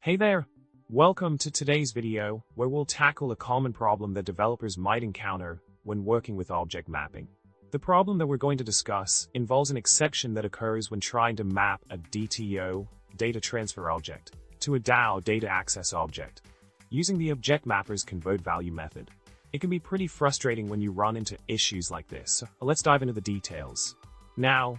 Hey there! Welcome to today's video, where we'll tackle a common problem that developers might encounter when working with object mapping. The problem that we're going to discuss involves an exception that occurs when trying to map a DTO, data transfer object, to a DAO, data access object, using the object mapper's convert value method. It can be pretty frustrating when you run into issues like this, so let's dive into the details. Now,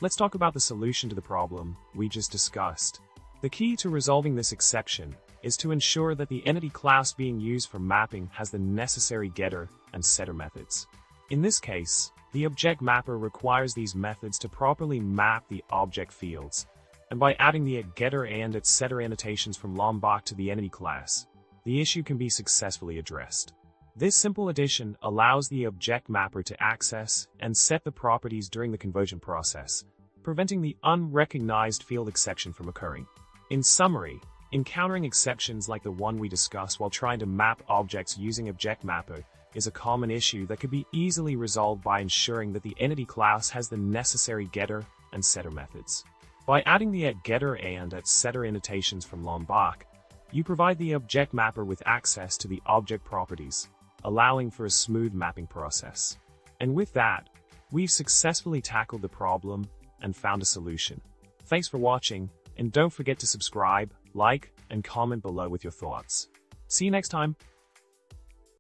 let's talk about the solution to the problem we just discussed. The key to resolving this exception is to ensure that the entity class being used for mapping has the necessary getter and setter methods. In this case, the object mapper requires these methods to properly map the object fields, and by adding the getter and setter annotations from Lombok to the entity class, the issue can be successfully addressed. This simple addition allows the object mapper to access and set the properties during the conversion process, preventing the unrecognized field exception from occurring. In summary, encountering exceptions like the one we discussed while trying to map objects using object mapper is a common issue that could be easily resolved by ensuring that the entity class has the necessary getter and setter methods. By adding the getter and setter annotations from Lombok, you provide the object mapper with access to the object properties, allowing for a smooth mapping process. And with that, we've successfully tackled the problem and found a solution. Thanks for watching, and don't forget to subscribe, like, and comment below with your thoughts. See you next time.